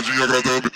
Magia Gata.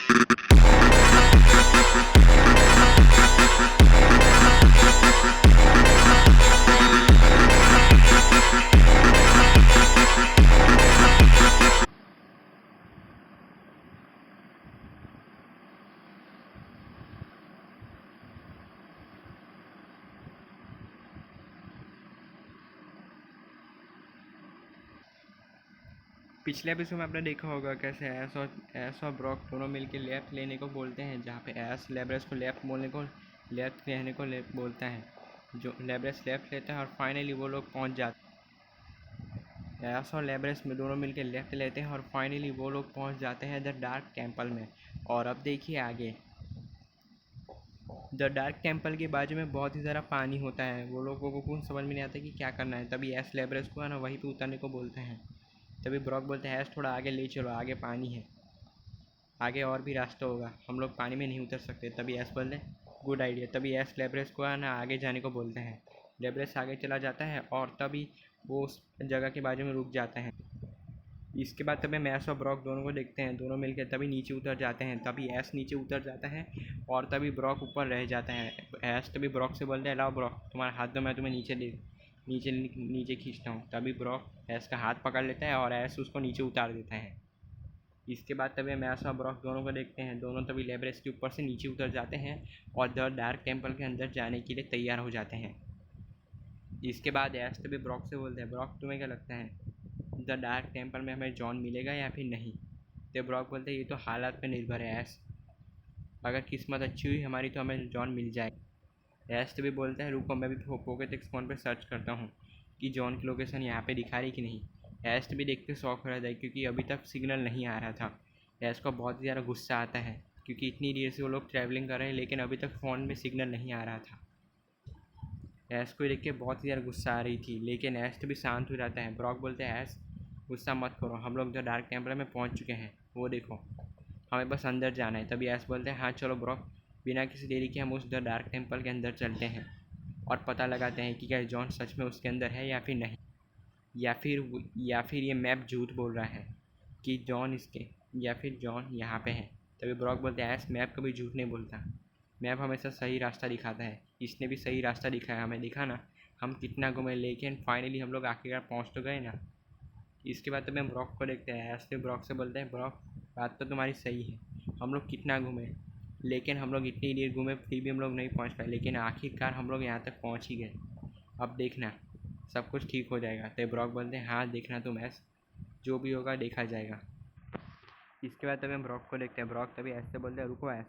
पिछले episode में आपने देखा होगा कैसे एस और ब्रॉक दोनों मिलकर लेफ्ट लेने को बोलते हैं, जहाँ पे एस लेब्रेस को लेफ्ट रहने को बोलता है। जो लेब्रेस लेफ्ट लेता है और फाइनली वो लोग पहुँच जाते हैं। एस और लेब्रेस में दोनों मिलकर लेफ्ट लेते हैं और फाइनली वो लोग पहुँच जाते हैं द डार्क टेम्पल में। और अब देखिए आगे, द डार्क टेम्पल के बाजू में बहुत ही ज़्यादा पानी होता है। वो लोगों को कुछ समझ में नहीं आता कि क्या करना है। तभी एस लेब्रेस को है ना वहीं पे उतरने को बोलते हैं। तभी ब्रॉक बोलते हैं एस थोड़ा आगे ले चलो, आगे पानी है, आगे और भी रास्ता होगा, हम लोग पानी में नहीं उतर सकते। तभी एस बोलते हैं गुड आइडिया। तभी एस लेब्रेस को है ना आगे जाने को बोलते हैं। लेब्रेस आगे चला जाता है और तभी वो उस जगह के बाजू में रुक जाते हैं। इसके बाद तभी एस और ब्रॉक दोनों को देखते हैं, दोनों मिलकर तभी नीचे उतर जाते हैं। तभी एस नीचे उतर जाता है और तभी ब्रॉक ऊपर रह जाता है। एस तभी ब्रॉक से बोलते हैं लाओ ब्रॉक तुम्हारा हाथ दो, मैं तुम्हें नीचे खींचता हूँ। तभी ब्रॉक एस का हाथ पकड़ लेता है और एस उसको नीचे उतार देता है। इसके बाद तभी एस और ब्रॉक दोनों को देखते हैं, दोनों तभी लेब्रेस के ऊपर से नीचे उतर जाते हैं और द डार्क टेम्पल के अंदर जाने के लिए तैयार हो जाते हैं। इसके बाद एस तभी ब्रॉक से बोलते हैं ब्रॉक तुम्हें क्या लगता है द डार्क टेम्पल में हमें जॉन मिलेगा या फिर नहीं। तो ब्रॉक बोलते हैं ये तो हालात पर निर्भर है एस, अगर किस्मत अच्छी हुई हमारी तो हमें जॉन मिल जाए। एस तभी बोलता है रुको मैं भी पोकेडेक्स फ़ोन पर सर्च करता हूँ कि जॉन की लोकेशन यहाँ पे दिखा रही कि नहीं। एस भी देख के शौक हो रहा था क्योंकि अभी तक सिग्नल नहीं आ रहा था। एस को बहुत ज़्यादा गुस्सा आता है क्योंकि इतनी देर से वो लोग ट्रैवलिंग कर रहे हैं लेकिन अभी तक फ़ोन में सिग्नल नहीं आ रहा था। एस को देख के बहुत ही ज़्यादा गुस्सा आ रही थी लेकिन एस भी शांत हो जाता है। ब्रॉक बोलते हैं एस गुस्सा मत करो, हम लोग जो डार्क टेम्पल में पहुँच चुके हैं, वो देखो हमें बस अंदर जाना है। तभी एस बोलते हैं हाँ चलो ब्रॉक, बिना किसी देरी के हम उस द डार्क टेम्पल के अंदर चलते हैं और पता लगाते हैं कि क्या जॉन सच में उसके अंदर है या फिर नहीं, या फिर ये मैप झूठ बोल रहा है कि जॉन इसके या फिर जॉन यहाँ पे है। तभी ब्रॉक बोलते हैं एस मैप कभी झूठ नहीं बोलता, मैप हमेशा सही रास्ता दिखाता है, इसने भी सही रास्ता दिखाया हमें, दिखा ना हम कितना घूमे लेकिन फाइनली हम लोग आखिरकार पहुँच तो गए ना। इसके बाद तभी हम ब्रॉक को देखते हैं। एस ने ब्रॉक से बोलते हैं ब्रॉक बात तो तुम्हारी सही है, हम लोग कितना घूमे लेकिन हम लोग इतनी देर घूमे फिर भी हम लोग नहीं पहुंच पाए, लेकिन आखिरकार हम लोग यहाँ तक पहुंच ही गए। अब देखना सब कुछ ठीक हो जाएगा। तो ब्रॉक बोलते हैं हाँ देखना तुम एस, जो भी होगा देखा जाएगा। इसके बाद तभी हम ब्रॉक को देखते हैं। ब्रॉक तभी एस से बोलते हैं रुको एस।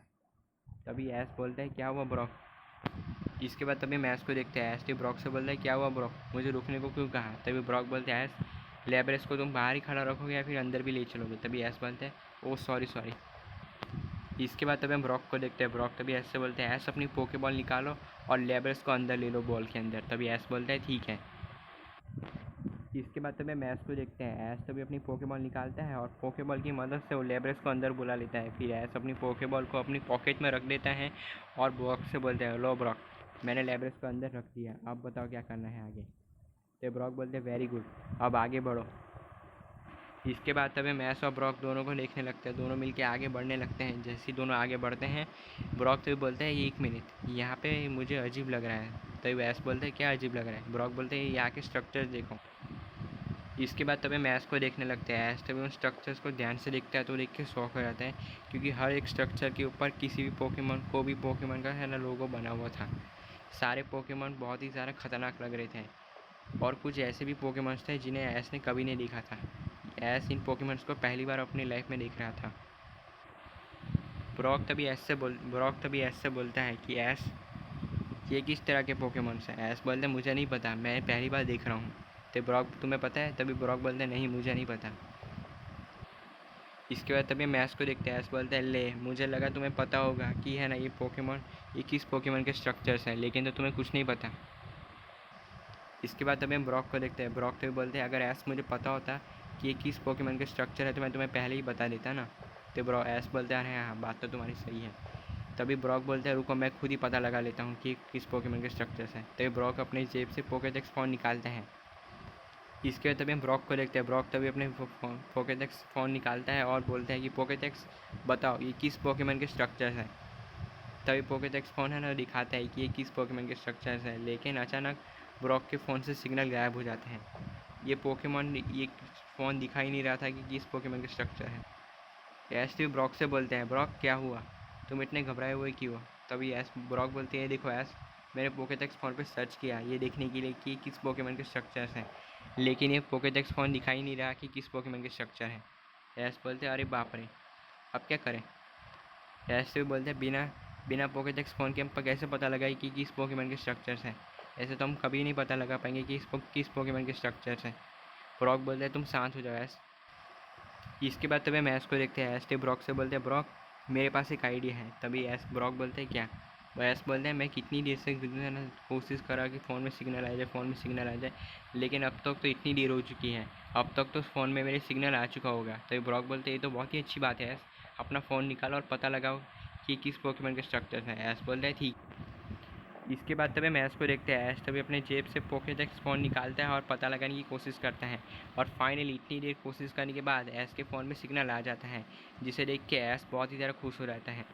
तभी एस बोलते हैं क्या हुआ ब्रॉक। इसके बाद तभी हम एस को देखते हैं। एस टी ब्रॉक से बोलते हैं क्या हुआ ब्रॉक, मुझे रुकने को क्यों कहा। तभी ब्रॉक बोलते हैं एस लेब्रेस को तुम बाहर ही खड़ा रखोगे या फिर अंदर भी ले चलोगे। तभी एस बोलते हैं ओ सॉरी। इसके बाद तभी हम ब्रॉक को देखते हैं। ब्रॉक तभी एस से बोलते हैं एस अपनी पोके बॉल निकालो और लेब्रेस को अंदर ले लो बॉल के अंदर। तभी एस बोलता है ठीक है। इसके बाद तभी हम एस को देखते हैं। एस तभी अपनी पोके बॉल निकालता है और पोके बॉल की मदद से वो लेब्रेस को अंदर बुला लेता है। फिर एस अपनी पोके बॉल को अपनी पॉकेट में रख देता है और ब्रॉक से बोलते हैं लो ब्रॉक मैंने लेब्रेस को अंदर रख दिया, अब बताओ क्या करना है आगे। तो ब्रॉक बोलते हैं वेरी गुड, अब आगे बढ़ो। इसके बाद तभी एस और ब्रॉक दोनों को देखने लगते हैं, दोनों मिलके आगे बढ़ने लगते हैं। जैसे ही दोनों आगे बढ़ते हैं ब्रॉक तभी बोलता है एक मिनट यहाँ पे मुझे अजीब लग रहा है। तभी एस बोलते हैं क्या अजीब लग रहा है। ब्रॉक बोलते हैं यहाँ के स्ट्रक्चर्स देखो। इसके बाद तभी एस को देखने लगते हैं। एस तभी उन स्ट्रक्चर्स को ध्यान से देखता है तो देख के शौक हो जाता है क्योंकि हर एक स्ट्रक्चर के ऊपर किसी भी पोकेमॉन का है ना लोगो बना हुआ था। सारे पोकेमॉन बहुत ही ज़्यादा खतरनाक लग रहे थे और कुछ ऐसे भी पोकेमॉन्स थे जिन्हें एस ने कभी नहीं देखा था। एस इन पोकेमॉन्स को पहली बार अपनी लाइफ में देख रहा था। ब्रॉक तभी एस से बोलता है कि एस ये किस तरह के पोकेमॉन्स हैं। एस बोलते हैं मुझे नहीं पता, मैं पहली बार देख रहा हूँ। तो ब्रॉक तुम्हें पता है। तभी ब्रॉक बोलते हैं नहीं मुझे नहीं पता। इसके बाद तभी एस को देखते हैं। एस बोलते हैं ले मुझे लगा तुम्हें पता होगा कि है ना ये किस पोकेमॉन के स्ट्रक्चर्स हैं, लेकिन तो तुम्हें कुछ नहीं पता। इसके बाद तभी हम ब्रॉक को देखते हैं। ब्रॉक तभी बोलते हैं अगर एस मुझे पता होता कि ये किस पोकेमॉन के स्ट्रक्चर है तो मैं तुम्हें पहले ही बता देता ना। तो ब्रॉक एस बोलते हैं हाँ बात तो तुम्हारी सही है। तभी ब्रॉक बोलते हैं रुको मैं खुद ही पता लगा लेता हूँ कि किस पोकेमॉन के स्ट्रक्चर्स हैं। तभी ब्रॉक अपनी जेब से पोकेडेक्स फ़ोन निकालते हैं। इसके बाद तभी हम ब्रॉक को देखते हैं। ब्रॉक तभी अपने पोकेडेक्स फ़ोन निकालता है और बोलता है कि पोकेडेक्स बताओ ये किस पोकेमन के स्ट्रक्चर्स हैं। तभी पोकेडेक्स फ़ोन है ना दिखाता है कि ये किस पोकेमन के स्ट्रक्चर्स हैं, लेकिन अचानक ब्रॉक के फ़ोन से सिग्नल गायब हो जाते हैं। ये पोकेमॉन ये फ़ोन दिखा ही नहीं रहा था कि किस पोकेमन के स्ट्रक्चर है। ऐश भी ब्रॉक से बोलते हैं, ब्रॉक क्या हुआ, तुम इतने घबराए हुए क्यों। तभी ऐश ब्रॉक बोलते हैं, देखो ऐश, मैंने पोकेडेक्स फ़ोन पे सर्च किया ये देखने के लिए कि किस पोकेमन के स्ट्रक्चर्स हैं, लेकिन ये पोकेडेक्स फ़ोन दिखाई नहीं रहा कि किस पोकेमन के स्ट्रक्चर हैं। ऐश बोलते हैं, अरे बाप रे, अब क्या करें। ऐसे भी बोलते हैं, बिना बिना पोकेडेक्स फ़ोन के हम कैसे पता लगाए कि किस पोकेमन के स्ट्रक्चर्स हैं। ऐसे तो हम कभी नहीं पता लगा पाएंगे कि किस पोकेमन के स्ट्रक्चर्स हैं। ब्रॉक बोलते हैं, तुम शांत हो जाओ ऐश। इसके बाद तभी हम ऐश को देखते हैं। ऐश तो ब्रॉक से बोलते हैं, ब्रॉक मेरे पास एक आइडिया है। तभी ऐश ब्रॉक बोलते हैं, क्या। वो ऐश बोलते हैं, मैं कितनी देर से कोशिश करा कि फ़ोन में सिग्नल आ जाए, फ़ोन में सिग्नल आ जाए, लेकिन अब तक तो इतनी देर हो चुकी है, अब तक तो फ़ोन में मेरे सिग्नल आ चुका होगा। तभी ब्रॉक बोलते हैं, ये तो बहुत ही अच्छी बात है ऐश, अपना फ़ोन निकालो और पता लगाओ कि किस पोकेमन के स्ट्रक्चर हैं। ऐश बोलते हैं, ठीक। इसके बाद तभी हम ऐश को देखते हैं। ऐश तभी अपने जेब से पोकेडेक्स फ़ोन निकालता है और पता लगाने की कोशिश करता है, और फाइनली इतनी देर कोशिश करने के बाद ऐश के फ़ोन में सिग्नल आ जाता है, जिसे देख के ऐश बहुत ही ज़्यादा खुश हो रहता है।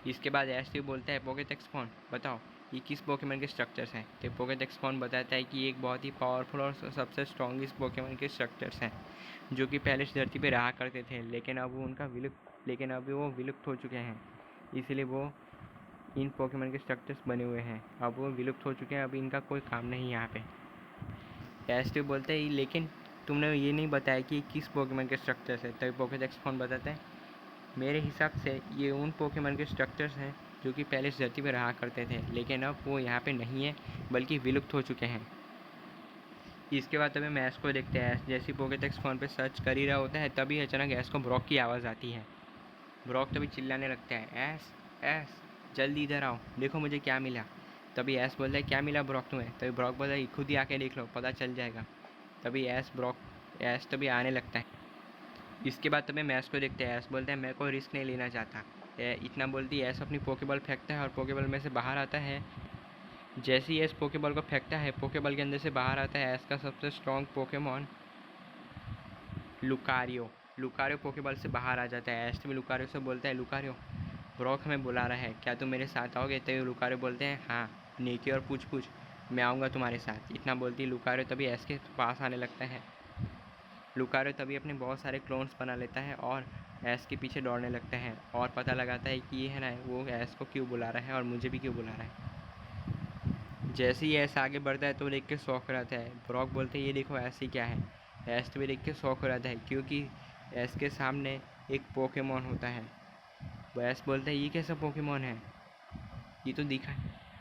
इसके बाद ऐश भी बोलता है, पोकेडेक्स फ़ोन बताओ ये किस पोकेमन के स्ट्रक्चर्स हैं। तो पोकेडेक्स फ़ोन बताता है कि ये एक बहुत ही पावरफुल और सबसे स्ट्रॉन्गेस्ट पोकेमन के स्ट्रक्चर्स हैं, जो कि पहले इस धरती पर रहा करते थे, लेकिन अब वो विलुप्त हो चुके हैं, इसलिए वो इन पोकेमन के स्ट्रक्चर्स बने हुए हैं, अब वो विलुप्त हो चुके हैं, अभी इनका कोई काम नहीं यहाँ पे। ऐसे बोलते हैं, लेकिन तुमने ये नहीं बताया कि किस पोकेमन के स्ट्रक्चर्स है। तभी पोकेडेक्स फ़ोन बताता है, मेरे हिसाब से ये उन पोकेमन के स्ट्रक्चर्स हैं जो कि पहले इस धरती पर रहा करते थे, लेकिन अब वो यहाँ पे नहीं है, बल्कि विलुप्त हो चुके हैं। इसके बाद तभी हम ऐश को देखते हैं। ऐश जैसे पोकेडेक्स फ़ोन पे सर्च कर ही रहा होता है, तभी अचानक ऐश को ब्रॉक की आवाज़ आती है। ब्रॉक तभी चिल्लाने लगता है, ऐश ऐश जल्दी इधर आओ, देखो मुझे क्या मिला। तभी ऐश बोलता है, क्या मिला ब्रॉक तुम्हें। तभी ब्रॉक बोलता है, खुद ही आके देख लो, पता चल जाएगा। तभी ऐश तभी आने लगता है। इसके बाद तभी ऐश को देखते हैं। ऐश बोलता है, मैं कोई रिस्क नहीं लेना चाहता। इतना बोलती है, ऐश अपनी पोकेबॉल फेंकता है और पोकेबॉल में से बाहर आता है। जैसे ही ऐश पोकेबॉल को फेंकता है, पोकेबॉल के अंदर से बाहर आता है ऐश का सबसे strong Pokemon Lucario. Lucario Poké Ball से बाहर आ जाता है। ऐश तभी लुकारियो से बोलता है, लुकारियो ब्रॉक हमें बुला रहा है, क्या तुम मेरे साथ आओगे। तभी लुकारियो बोलते हैं, हाँ नेकी और पूछ पूछ, मैं आऊँगा तुम्हारे साथ। इतना बोलती लुकारियो तभी ऐश के पास आने लगता है। लुकारियो तभी अपने बहुत सारे क्लोन्स बना लेता है और ऐश के पीछे दौड़ने लगता है, और पता लगाता है कि ये है ना वो ऐश को क्यों बुला रहा है और मुझे भी क्यों बुला रहा है। जैसे ही ऐश आगे बढ़ता है तो देख के शौक हो जाता है। ब्रॉक बोलते हैं, ये देखो ऐश ही क्या है। ऐश तो भी देख के शौक हो जाता है, क्योंकि ऐश के सामने एक पोकेमॉन होता है। वो ऐश बोलता है, ये कैसा पोकेमॉन है,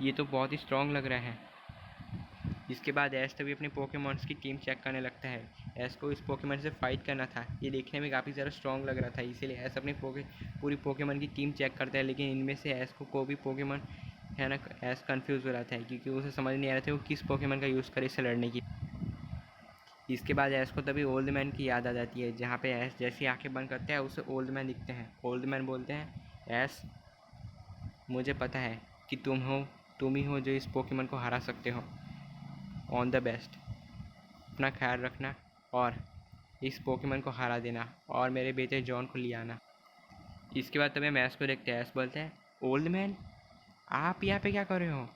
ये तो बहुत ही स्ट्रॉन्ग लग रहा है। इसके बाद ऐश तभी अपने पोकेमॉन्स की टीम चेक करने लगता है। ऐश को इस पोकेमॉन से फाइट करना था, ये देखने में काफ़ी ज़्यादा स्ट्रॉन्ग लग रहा था, इसीलिए ऐश अपनी पूरी पोकेमॉन की टीम चेक करता है, लेकिन इनमें से ऐश को कोई भी पोकेमॉन है ना, ऐश कन्फ्यूज़ हो रहा था, क्योंकि उसे समझ नहीं आ रहा था वो किस पोकेमॉन का यूज़ करे इससे लड़ने की। इसके बाद ऐश को तभी ओल्ड मैन की याद आ जाती है, जहाँ पे ऐश जैसी आंखें बंद करता है उसे ओल्ड मैन दिखते हैं। ओल्ड मैन बोलते हैं, ऐश मुझे पता है कि तुम ही हो जो इस पोकेमॉन को हरा सकते हो। ऑन द बेस्ट, अपना ख्याल रखना और इस पोकेमॉन को हरा देना और मेरे बेटे जॉन को ले आना। इसके बाद तभी हम ऐश को देखते हैं। ऐश बोलते हैं, ओल्ड मैन आप यहाँ पे क्या कर रहे हो।